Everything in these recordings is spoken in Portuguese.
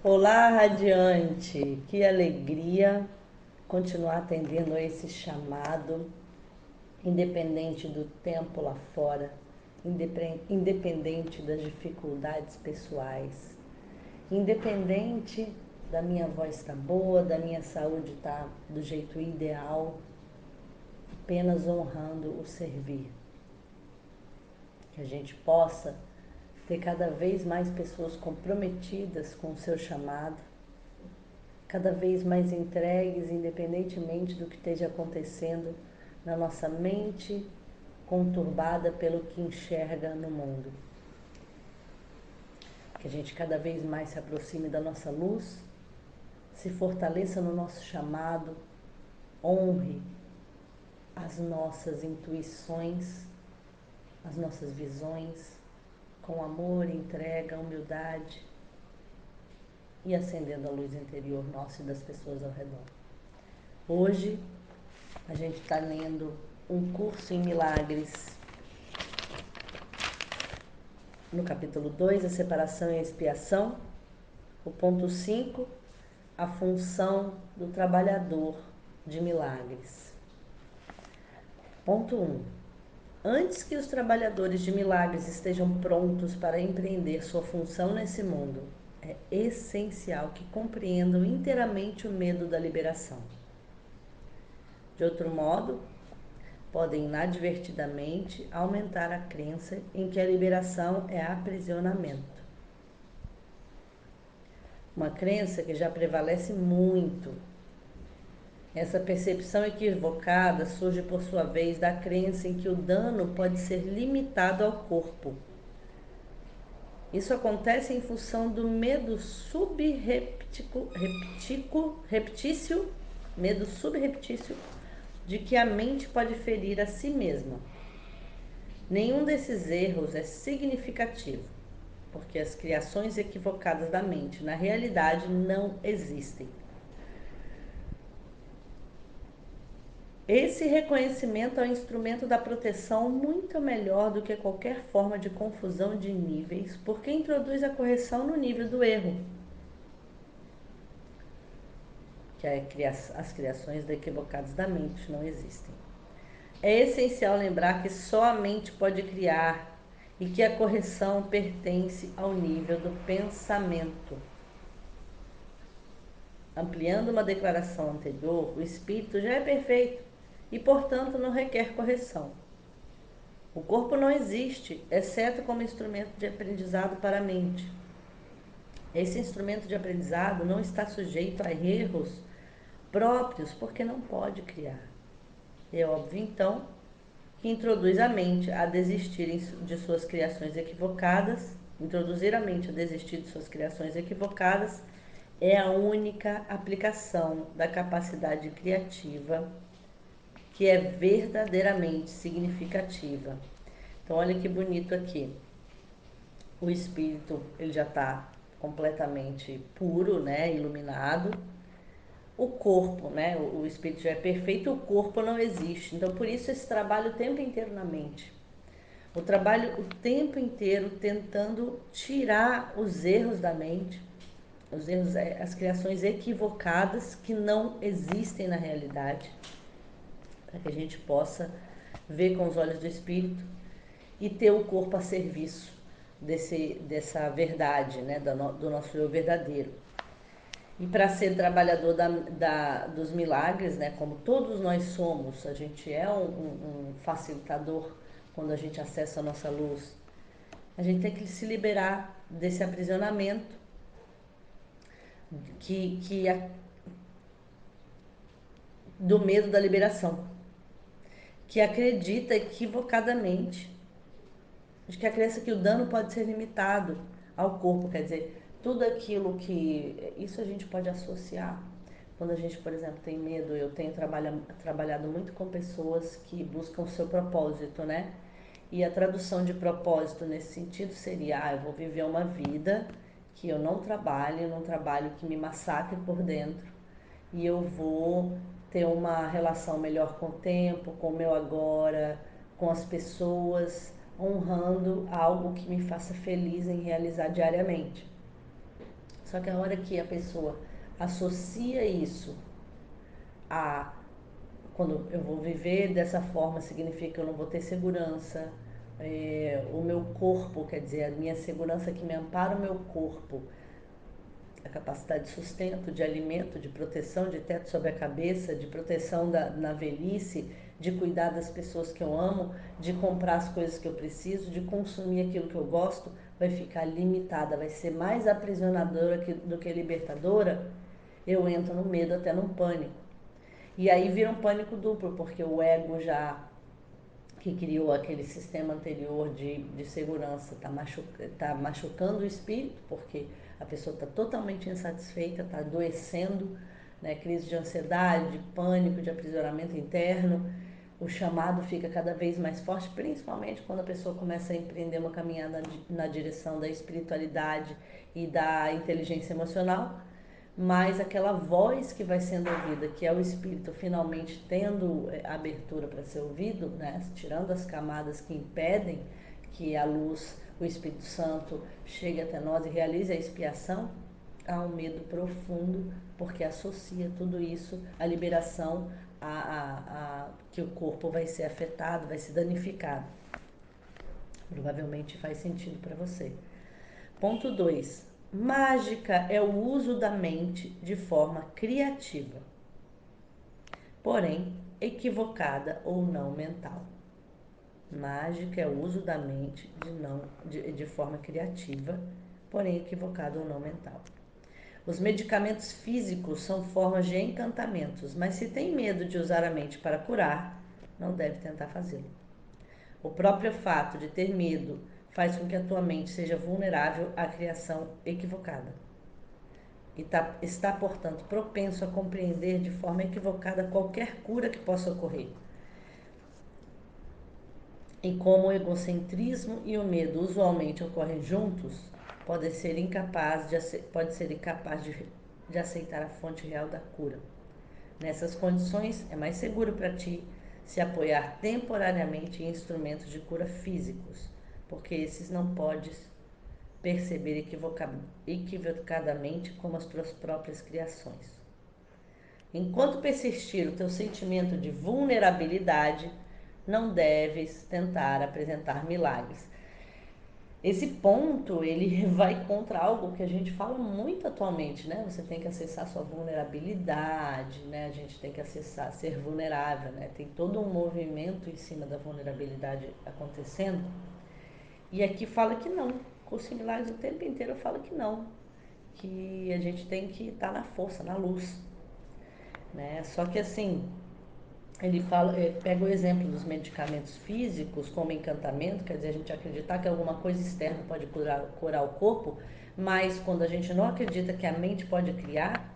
Olá, Radiante! Que alegria continuar atendendo a esse chamado, independente do tempo lá fora, independente das dificuldades pessoais, independente da minha voz estar boa, da minha saúde estar do jeito ideal, apenas honrando o servir. Que a gente possa ter cada vez mais pessoas comprometidas com o seu chamado, cada vez mais entregues, independentemente do que esteja acontecendo na nossa mente conturbada pelo que enxerga no mundo. Que a gente cada vez mais se aproxime da nossa luz, se fortaleça no nosso chamado, honre as nossas intuições, as nossas visões, com amor, entrega, humildade e acendendo a luz interior nossa e das pessoas ao redor. Hoje a gente está lendo um curso em milagres, no capítulo 2, a separação e a expiação, o ponto 5, a função do trabalhador de milagres. Ponto 1. Antes que os trabalhadores de milagres estejam prontos para empreender sua função nesse mundo, é essencial que compreendam inteiramente o medo da liberação. De outro modo, podem inadvertidamente aumentar a crença em que a liberação é aprisionamento. Uma crença que já prevalece muito. Essa percepção equivocada surge, por sua vez, da crença em que o dano pode ser limitado ao corpo. Isso acontece em função do medo subreptício de que a mente pode ferir a si mesma. Nenhum desses erros é significativo, porque as criações equivocadas da mente, na realidade, não existem. Esse reconhecimento é um instrumento da proteção muito melhor do que qualquer forma de confusão de níveis, porque introduz a correção no nível do erro, que as criações equivocadas da mente não existem. É essencial lembrar que só a mente pode criar e que a correção pertence ao nível do pensamento. Ampliando uma declaração anterior, o espírito já é perfeito e, portanto, não requer correção. O corpo não existe, exceto como instrumento de aprendizado para a mente. Esse instrumento de aprendizado não está sujeito a erros próprios, porque não pode criar. É óbvio, então, que introduz a mente a desistir de suas criações equivocadas. Introduzir a mente a desistir de suas criações equivocadas é a única aplicação da capacidade criativa que é verdadeiramente significativa. Então, olha que bonito aqui. O espírito, ele já está completamente puro, né, iluminado. O corpo, né, o espírito já é perfeito, o corpo não existe. Então, por isso esse trabalho o tempo inteiro na mente. O trabalho o tempo inteiro tentando tirar os erros da mente, os erros, as criações equivocadas que não existem na realidade, para que a gente possa ver com os olhos do espírito e ter o corpo a serviço dessa verdade, né, do nosso eu verdadeiro. E para ser trabalhador dos milagres, né, como todos nós somos, a gente é um facilitador quando a gente acessa a nossa luz. A gente tem que se liberar desse aprisionamento do medo da liberação, que acredita equivocadamente de que a crença que o dano pode ser limitado ao corpo, quer dizer, tudo aquilo que... Isso a gente pode associar. Quando a gente, por exemplo, tem medo, eu tenho trabalhado muito com pessoas que buscam o seu propósito, né? E a tradução de propósito nesse sentido seria, eu vou viver uma vida que eu não trabalho que me massacre por dentro, e eu vou ter uma relação melhor com o tempo, com o meu agora, com as pessoas, honrando algo que me faça feliz em realizar diariamente. Só que a hora que a pessoa associa isso a quando eu vou viver dessa forma, significa que eu não vou ter segurança. O meu corpo, quer dizer, a minha segurança que me ampara o meu corpo, a capacidade de sustento, de alimento, de proteção, de teto sobre a cabeça, de proteção na velhice, de cuidar das pessoas que eu amo, de comprar as coisas que eu preciso, de consumir aquilo que eu gosto, vai ficar limitada, vai ser mais aprisionadora do que libertadora. Eu entro no medo, até num pânico. E aí vira um pânico duplo, porque o ego já que criou aquele sistema anterior de segurança tá machucando o espírito, porque a pessoa está totalmente insatisfeita, está adoecendo, né? Crise de ansiedade, de pânico, de aprisionamento interno. O chamado fica cada vez mais forte, principalmente quando a pessoa começa a empreender uma caminhada na direção da espiritualidade e da inteligência emocional, mas aquela voz que vai sendo ouvida, que é o espírito finalmente tendo abertura para ser ouvido, né? Tirando as camadas que impedem que a luz, o Espírito Santo, chegue até nós e realize a expiação, há um medo profundo, porque associa tudo isso à liberação, que o corpo vai ser afetado, vai ser danificado. Provavelmente faz sentido para você. Ponto 2. Mágica é o uso da mente de forma criativa, porém equivocada ou não mental. Mágica é o uso da mente de forma criativa, porém equivocada ou não mental. Os medicamentos físicos são formas de encantamentos, mas se tem medo de usar a mente para curar, não deve tentar fazê-lo. O próprio fato de ter medo faz com que a tua mente seja vulnerável à criação equivocada. E está, portanto, propenso a compreender de forma equivocada qualquer cura que possa ocorrer. E como o egocentrismo e o medo usualmente ocorrem juntos, pode ser incapaz de aceitar a fonte real da cura. Nessas condições, é mais seguro para ti se apoiar temporariamente em instrumentos de cura físicos, porque esses não podes perceber equivocadamente como as tuas próprias criações. Enquanto persistir o teu sentimento de vulnerabilidade, não deves tentar apresentar milagres. Esse ponto, ele vai contra algo que a gente fala muito atualmente, né? Você tem que acessar sua vulnerabilidade, né? A gente tem que acessar, ser vulnerável, né? Tem todo um movimento em cima da vulnerabilidade acontecendo. E aqui fala que não. Curso em Milagres o tempo inteiro fala que não. Que a gente tem que estar na força, na luz, né? Só que assim, ele fala, pega o exemplo dos medicamentos físicos como encantamento, quer dizer, a gente acreditar que alguma coisa externa pode curar o corpo, mas quando a gente não acredita que a mente pode criar,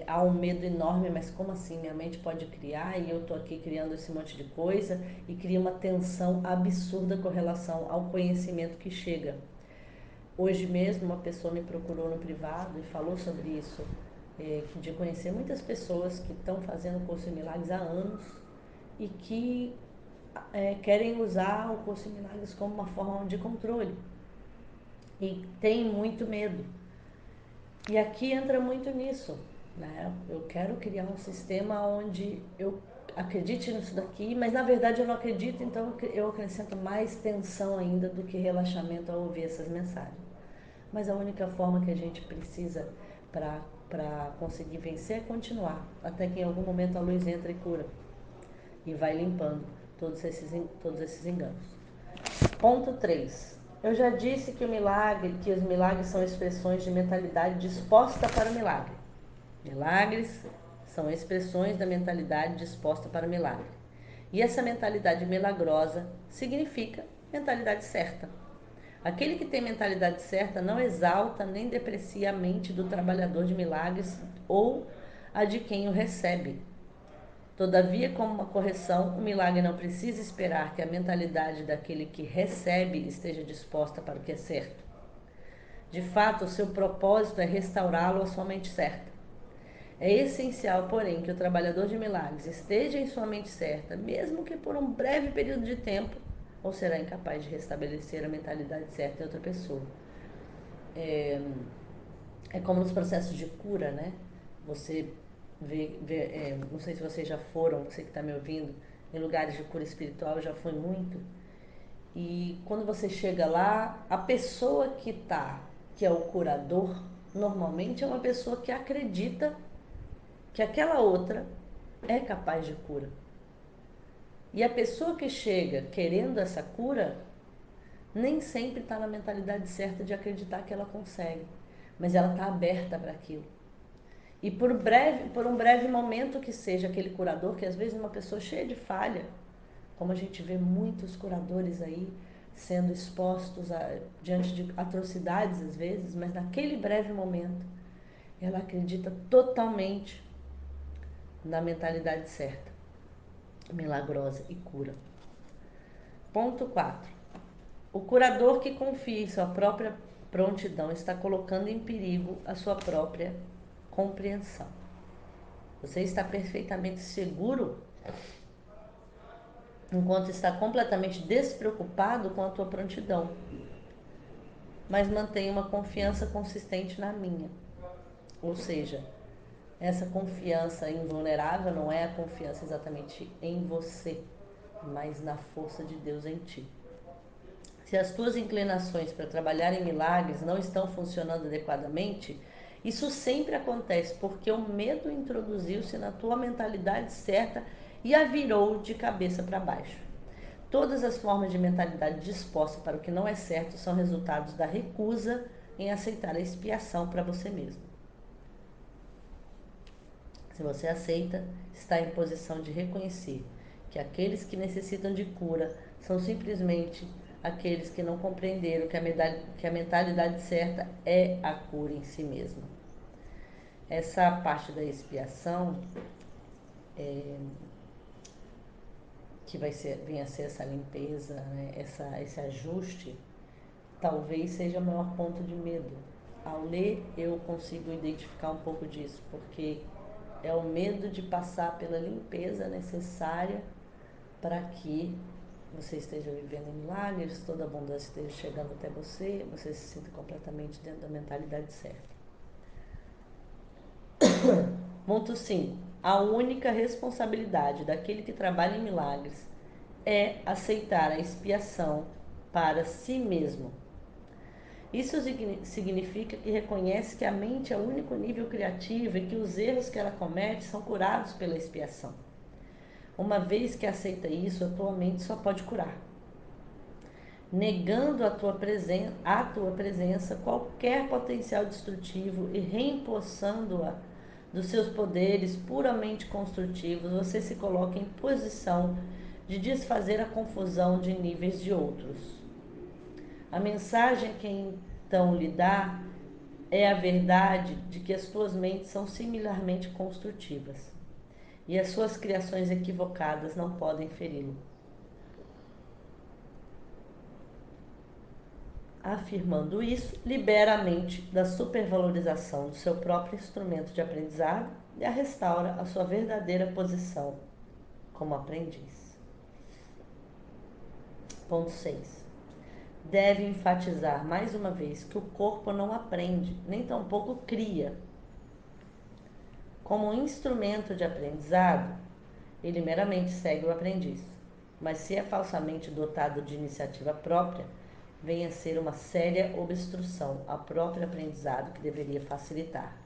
há um medo enorme, mas como assim minha mente pode criar e eu tô aqui criando esse monte de coisa, e cria uma tensão absurda com relação ao conhecimento que chega. Hoje mesmo uma pessoa me procurou no privado e falou sobre isso, de conhecer muitas pessoas que estão fazendo curso em milagres há anos e que querem usar o curso em milagres como uma forma de controle e tem muito medo. E aqui entra muito nisso, né? Eu quero criar um sistema onde eu acredite nisso daqui, mas na verdade eu não acredito, então eu acrescento mais tensão ainda do que relaxamento ao ouvir essas mensagens. Mas a única forma que a gente precisa para conseguir vencer é continuar, até que em algum momento a luz entra e cura e vai limpando todos esses enganos. Ponto 3. Eu já disse que os milagres são expressões de mentalidade disposta para o milagre. Milagres são expressões da mentalidade disposta para o milagre. E essa mentalidade milagrosa significa mentalidade certa. Aquele que tem mentalidade certa não exalta nem deprecia a mente do trabalhador de milagres ou a de quem o recebe. Todavia, como uma correção, o milagre não precisa esperar que a mentalidade daquele que recebe esteja disposta para o que é certo. De fato, o seu propósito é restaurá-lo à sua mente certa. É essencial, porém, que o trabalhador de milagres esteja em sua mente certa, mesmo que por um breve período de tempo, ou será incapaz de restabelecer a mentalidade certa em outra pessoa. É como nos processos de cura, né? Você não sei se vocês já foram, você que está me ouvindo, em lugares de cura espiritual, eu já fui muito. E quando você chega lá, a pessoa que é o curador, normalmente é uma pessoa que acredita que aquela outra é capaz de cura. E a pessoa que chega querendo essa cura, nem sempre está na mentalidade certa de acreditar que ela consegue, mas ela está aberta para aquilo. E por um breve momento que seja aquele curador, que às vezes é uma pessoa cheia de falha, como a gente vê muitos curadores aí sendo expostos diante de atrocidades às vezes, mas naquele breve momento ela acredita totalmente na mentalidade certa, milagrosa e cura. Ponto 4. O curador que confia em sua própria prontidão está colocando em perigo a sua própria compreensão. Você está perfeitamente seguro enquanto está completamente despreocupado com a tua prontidão, mas mantém uma confiança consistente na minha. Ou seja, essa confiança invulnerável não é a confiança exatamente em você, mas na força de Deus em ti. Se as tuas inclinações para trabalhar em milagres não estão funcionando adequadamente, isso sempre acontece porque o medo introduziu-se na tua mentalidade certa e a virou de cabeça para baixo. Todas as formas de mentalidade disposta para o que não é certo são resultados da recusa em aceitar a expiação para você mesmo. Se você aceita, está em posição de reconhecer que aqueles que necessitam de cura são simplesmente aqueles que não compreenderam que a mentalidade certa é a cura em si mesma. Essa parte da expiação, que venha a ser essa limpeza, né, esse ajuste, talvez seja o maior ponto de medo. Ao ler, eu consigo identificar um pouco disso, porque é o medo de passar pela limpeza necessária para que você esteja vivendo em milagres, toda a abundância esteja chegando até você, você se sinta completamente dentro da mentalidade certa. Ponto 5. A única responsabilidade daquele que trabalha em milagres é aceitar a expiação para si mesmo. Isso significa que reconhece que a mente é o único nível criativo e que os erros que ela comete são curados pela expiação. Uma vez que aceita isso, a tua mente só pode curar. Negando a tua presença qualquer potencial destrutivo e reempossando-a dos seus poderes puramente construtivos, você se coloca em posição de desfazer a confusão de níveis de outros. A mensagem que então lhe dá é a verdade de que as tuas mentes são similarmente construtivas e as suas criações equivocadas não podem feri-lo. Afirmando isso, libera a mente da supervalorização do seu próprio instrumento de aprendizado e a restaura à sua verdadeira posição como aprendiz. Ponto 6. Deve enfatizar mais uma vez que o corpo não aprende, nem tampouco cria. Como um instrumento de aprendizado, ele meramente segue o aprendiz. Mas se é falsamente dotado de iniciativa própria, vem a ser uma séria obstrução ao próprio aprendizado que deveria facilitar.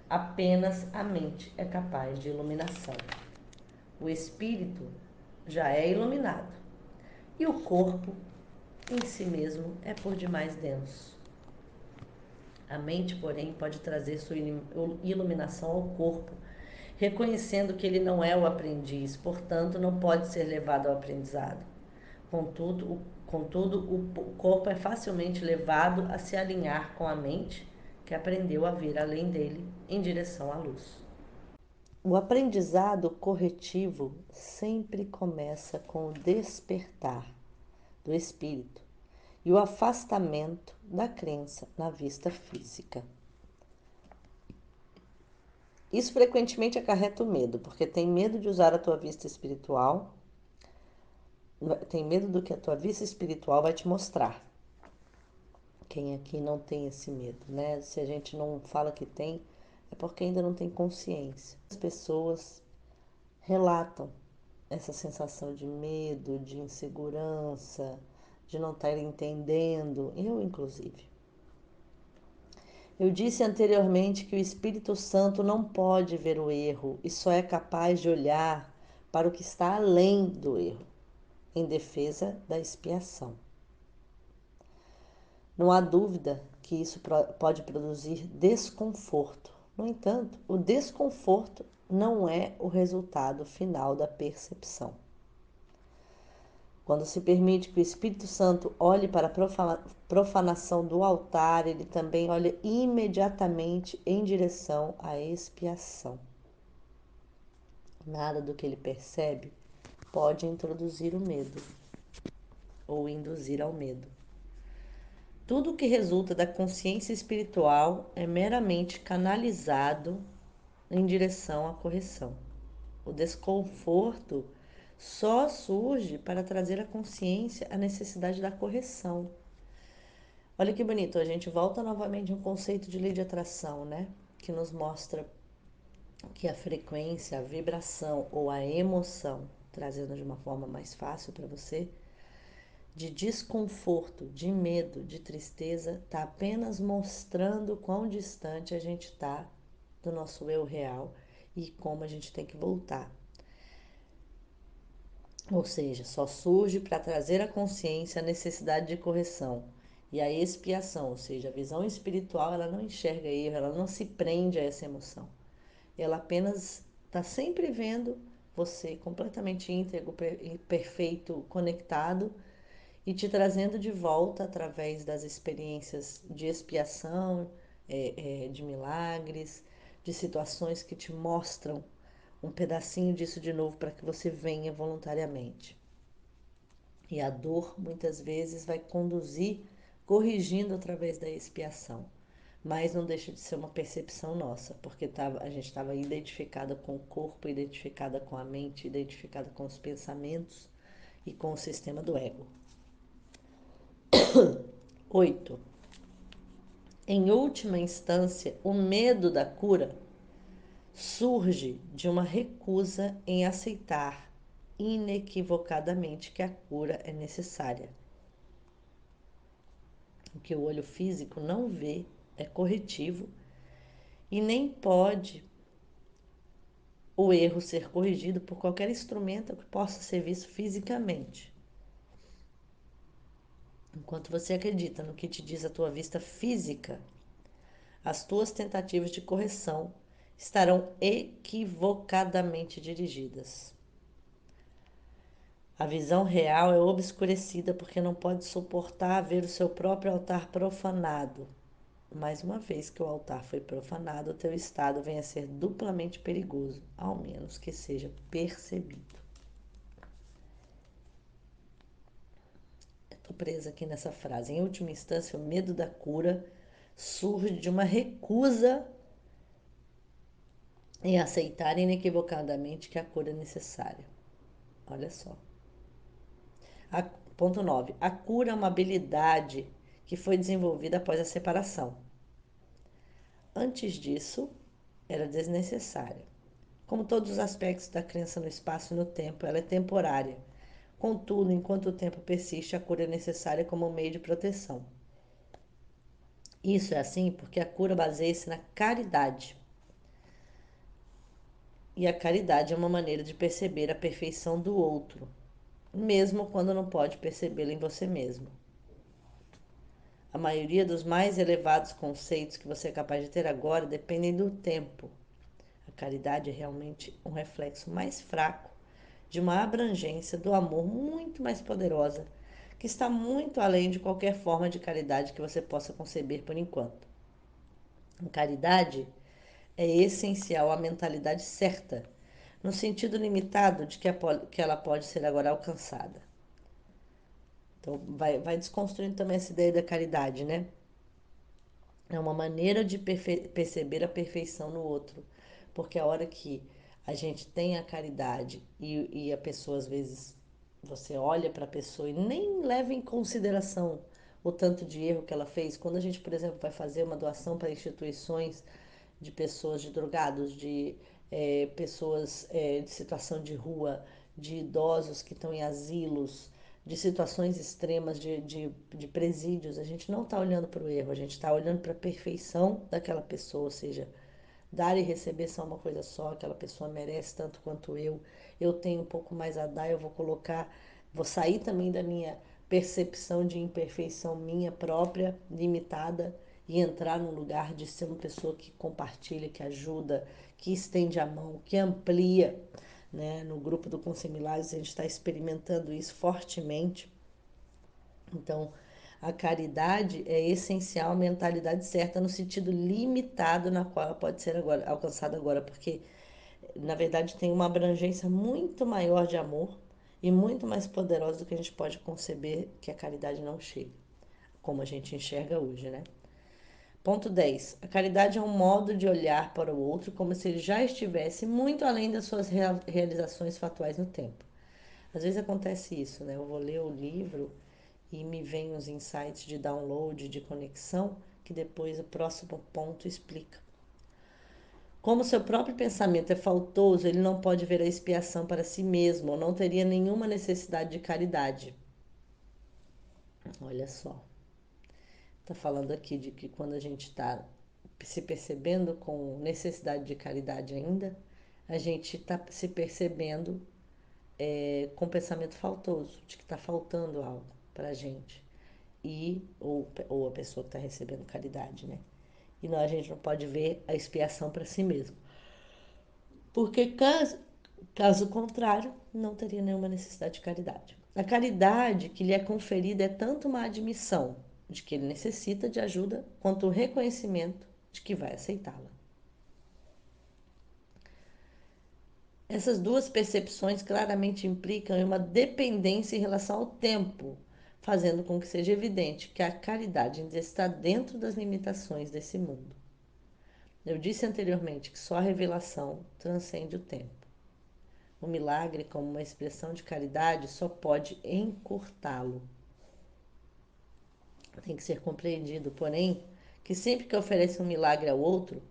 Apenas a mente é capaz de iluminação. O espírito já é iluminado e o corpo em si mesmo é por demais denso. A mente, porém, pode trazer sua iluminação ao corpo, reconhecendo que ele não é o aprendiz, portanto, não pode ser levado ao aprendizado. Contudo, o corpo é facilmente levado a se alinhar com a mente, que aprendeu a vir além dele, em direção à luz. O aprendizado corretivo sempre começa com o despertar do espírito e o afastamento da crença na vista física. Isso frequentemente acarreta o medo, porque tem medo de usar a tua vista espiritual, tem medo do que a tua vista espiritual vai te mostrar. Quem aqui não tem esse medo, né? Se a gente não fala que tem, é porque ainda não tem consciência. As pessoas relatam essa sensação de medo, de insegurança, de não estar entendendo, eu inclusive. Eu disse anteriormente que o Espírito Santo não pode ver o erro e só é capaz de olhar para o que está além do erro, em defesa da expiação. Não há dúvida que isso pode produzir desconforto. No entanto, o desconforto não é o resultado final da percepção. Quando se permite que o Espírito Santo olhe para a profanação do altar, ele também olha imediatamente em direção à expiação. Nada do que ele percebe pode introduzir o medo ou induzir ao medo. Tudo o que resulta da consciência espiritual é meramente canalizado em direção à correção. O desconforto só surge para trazer à consciência a necessidade da correção. Olha que bonito, a gente volta novamente a um conceito de lei de atração, né? Que nos mostra que a frequência, a vibração ou a emoção, trazendo de uma forma mais fácil para você, de desconforto, de medo, de tristeza, está apenas mostrando quão distante a gente está do nosso eu real e como a gente tem que voltar. Ou seja, só surge para trazer à consciência a necessidade de correção. E a expiação, ou seja, a visão espiritual, ela não enxerga erro, ela não se prende a essa emoção. Ela apenas está sempre vendo você completamente íntegro, perfeito, conectado e te trazendo de volta através das experiências de expiação, de milagres, de situações que te mostram um pedacinho disso de novo para que você venha voluntariamente. E a dor muitas vezes vai conduzir, corrigindo através da expiação. Mas não deixa de ser uma percepção nossa, porque a gente estava identificada com o corpo, identificada com a mente, identificada com os pensamentos e com o sistema do ego. 8. Em última instância, o medo da cura surge de uma recusa em aceitar inequivocadamente que a cura é necessária. O que o olho físico não vê é corretivo e nem pode o erro ser corrigido por qualquer instrumento que possa ser visto fisicamente. Enquanto você acredita no que te diz a tua vista física, as tuas tentativas de correção estarão equivocadamente dirigidas. A visão real é obscurecida porque não pode suportar ver o seu próprio altar profanado. Mais uma vez que o altar foi profanado, o teu estado vem a ser duplamente perigoso, ao menos que seja percebido. Estou presa aqui nessa frase. Em última instância, o medo da cura surge de uma recusa em aceitar inequivocadamente que a cura é necessária. Olha só. Ponto 9. A cura é uma habilidade que foi desenvolvida após a separação. Antes disso, era desnecessária. Como todos os aspectos da crença no espaço e no tempo, ela é temporária. Contudo, enquanto o tempo persiste, a cura é necessária como um meio de proteção. Isso é assim porque a cura baseia-se na caridade. E a caridade é uma maneira de perceber a perfeição do outro, mesmo quando não pode percebê-la em você mesmo. A maioria dos mais elevados conceitos que você é capaz de ter agora dependem do tempo. A caridade é realmente um reflexo mais fraco de uma abrangência do amor muito mais poderosa, que está muito além de qualquer forma de caridade que você possa conceber por enquanto. A caridade é essencial à mentalidade certa, no sentido limitado de que ela pode ser agora alcançada. Então, vai desconstruindo também essa ideia da caridade, né? É uma maneira de perceber a perfeição no outro. Porque a hora que a gente tem a caridade e a pessoa, às vezes, você olha para a pessoa e nem leva em consideração o tanto de erro que ela fez. Quando a gente, por exemplo, vai fazer uma doação para instituições de pessoas, de drogados, de pessoas de situação de rua, de idosos que estão em asilos, de situações extremas de presídios, a gente não está olhando para o erro, a gente está olhando para a perfeição daquela pessoa, ou seja, dar e receber são uma coisa só, aquela pessoa merece tanto quanto eu tenho um pouco mais a dar, eu vou colocar, vou sair também da minha percepção de imperfeição minha própria, limitada, e entrar num lugar de ser uma pessoa que compartilha, que ajuda, que estende a mão, que amplia, né? No grupo do Consemilares a gente está experimentando isso fortemente. Então, a caridade é essencial, a mentalidade certa no sentido limitado na qual ela pode ser agora, alcançada agora, porque na verdade tem uma abrangência muito maior de amor e muito mais poderosa do que a gente pode conceber que a caridade não chega, como a gente enxerga hoje, né? Ponto 10. A caridade é um modo de olhar para o outro como se ele já estivesse muito além das suas realizações fatuais no tempo. Às vezes acontece isso, né? Eu vou ler o livro e me vem os insights de download, de conexão, que depois o próximo ponto explica. Como seu próprio pensamento é faltoso, ele não pode ver a expiação para si mesmo, ou não teria nenhuma necessidade de caridade. Olha só, está falando aqui de que quando a gente está se percebendo com necessidade de caridade ainda, a gente está se percebendo com pensamento faltoso, de que está faltando algo para a gente. Ou a pessoa que está recebendo caridade, né? E não, a gente não pode ver a expiação para si mesmo. Porque caso contrário, não teria nenhuma necessidade de caridade. A caridade que lhe é conferida é tanto uma admissão de que ele necessita de ajuda, quanto o reconhecimento de que vai aceitá-la. Essas duas percepções claramente implicam em uma dependência em relação ao tempo, fazendo com que seja evidente que a caridade ainda está dentro das limitações desse mundo. Eu disse anteriormente que só a revelação transcende o tempo. O milagre, como uma expressão de caridade, só pode encurtá-lo. Tem que ser compreendido, porém, que sempre que oferece um milagre ao outro,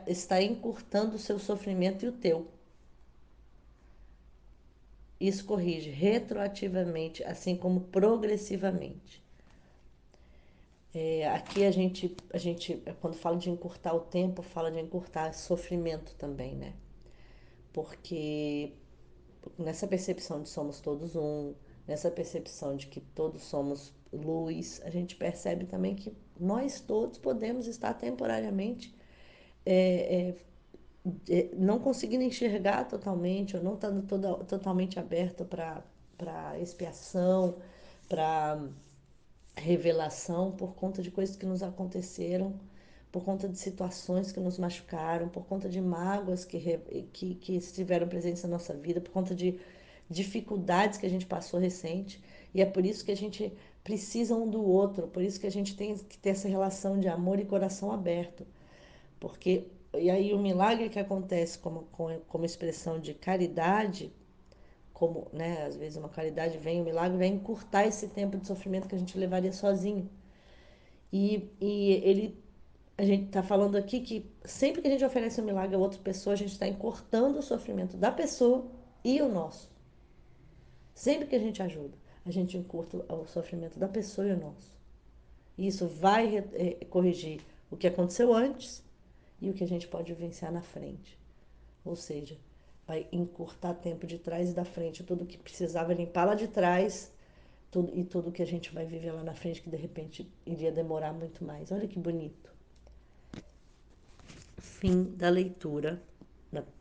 está encurtando o seu sofrimento e o teu. Isso corrige retroativamente, assim como progressivamente. Aqui quando fala de encurtar o tempo, fala de encurtar sofrimento também, né? Porque nessa percepção de somos todos um, nessa percepção de que todos somos luz, a gente percebe também que nós todos podemos estar temporariamente é, não conseguindo enxergar totalmente, ou não estando totalmente aberto para expiação, para revelação, por conta de coisas que nos aconteceram, por conta de situações que nos machucaram, por conta de mágoas que estiveram presentes na nossa vida, por conta de dificuldades que a gente passou recente. E é por isso que a gente precisa um do outro, por isso que a gente tem que ter essa relação de amor e coração aberto. Porque, e aí o milagre que acontece como expressão de caridade, como, né, às vezes uma caridade vem, um milagre vem encurtar esse tempo de sofrimento que a gente levaria sozinho. A gente está falando aqui que sempre que a gente oferece um milagre a outra pessoa, a gente está encurtando o sofrimento da pessoa e o nosso. Sempre que a gente ajuda, a gente encurta o sofrimento da pessoa e o nosso. E isso vai corrigir o que aconteceu antes e o que a gente pode vivenciar na frente. Ou seja, vai encurtar tempo de trás e da frente, tudo que precisava limpar lá de trás e tudo que a gente vai viver lá na frente que de repente iria demorar muito mais. Olha que bonito. Fim da leitura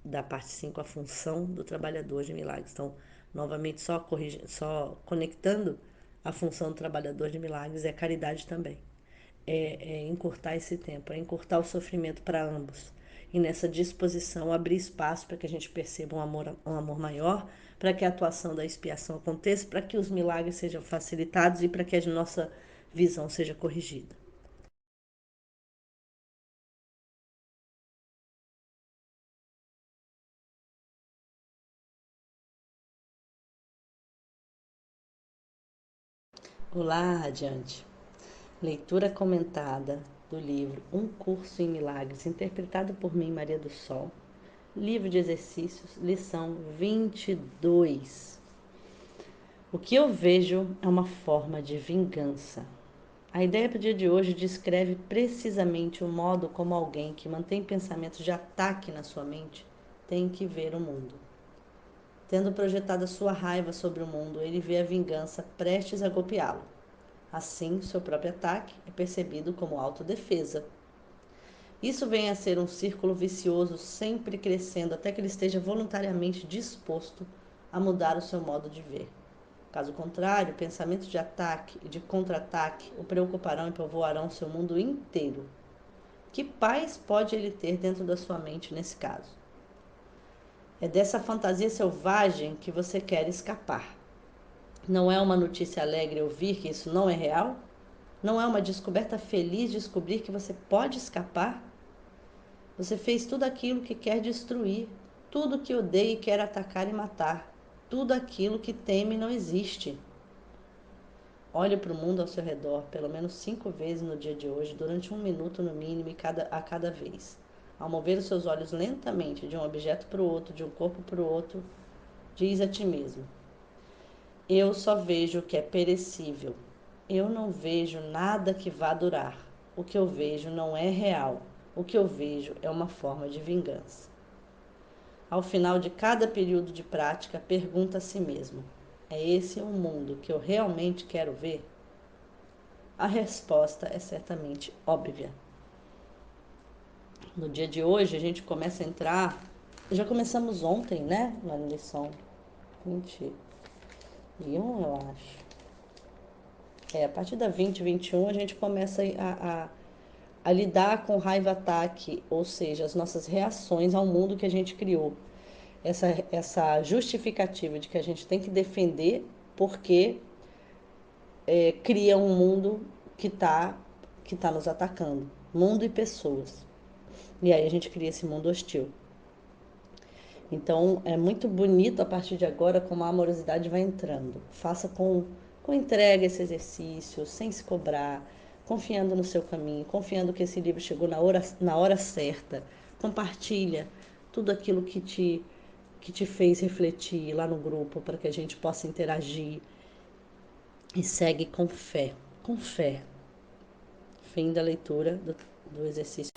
da parte 5, a função do trabalhador de milagres. Então, novamente, só conectando a função do trabalhador de milagres é caridade também. É encurtar esse tempo, é encurtar o sofrimento para ambos. E nessa disposição, abrir espaço para que a gente perceba um amor maior, para que a atuação da expiação aconteça, para que os milagres sejam facilitados e para que a nossa visão seja corrigida. Olá, adiante. Leitura comentada do livro Um Curso em Milagres, interpretado por mim, Maria do Sol. Livro de exercícios, lição 22. O que eu vejo é uma forma de vingança. A ideia para o dia de hoje descreve precisamente o modo como alguém que mantém pensamentos de ataque na sua mente tem que ver o mundo. Tendo projetado a sua raiva sobre o mundo, ele vê a vingança prestes a golpeá-lo. Assim, seu próprio ataque é percebido como autodefesa. Isso vem a ser um círculo vicioso, sempre crescendo até que ele esteja voluntariamente disposto a mudar o seu modo de ver. Caso contrário, pensamentos de ataque e de contra-ataque o preocuparão e povoarão seu mundo inteiro. Que paz pode ele ter dentro da sua mente nesse caso? É dessa fantasia selvagem que você quer escapar. Não é uma notícia alegre ouvir que isso não é real? Não é uma descoberta feliz descobrir que você pode escapar? Você fez tudo aquilo que quer destruir, tudo que odeia e quer atacar e matar, tudo aquilo que teme não existe. Olhe para o mundo ao seu redor pelo menos 5 vezes no dia de hoje, durante 1 minuto no mínimo a cada vez. Ao mover os seus olhos lentamente de um objeto para o outro, de um corpo para o outro, diz a ti mesmo: eu só vejo o que é perecível. Eu não vejo nada que vá durar. O que eu vejo não é real. O que eu vejo é uma forma de vingança. Ao final de cada período de prática, pergunta a si mesmo: é esse o mundo que eu realmente quero ver? A resposta é certamente óbvia. No dia de hoje, a gente começa a entrar. Já começamos ontem, né? Na lição 21, eu acho. A partir da 20, 21, a gente começa a lidar com raiva-ataque, ou seja, as nossas reações ao mundo que a gente criou. Essa justificativa de que a gente tem que defender porque cria um mundo que tá nos atacando. Mundo e pessoas. E aí a gente cria esse mundo hostil. Então é muito bonito a partir de agora como a amorosidade vai entrando. Faça com entrega esse exercício, sem se cobrar, confiando no seu caminho, confiando que esse livro chegou na hora certa. Compartilha tudo aquilo que te fez refletir lá no grupo para que a gente possa interagir. E segue com fé. Com fé. Fim da leitura do exercício.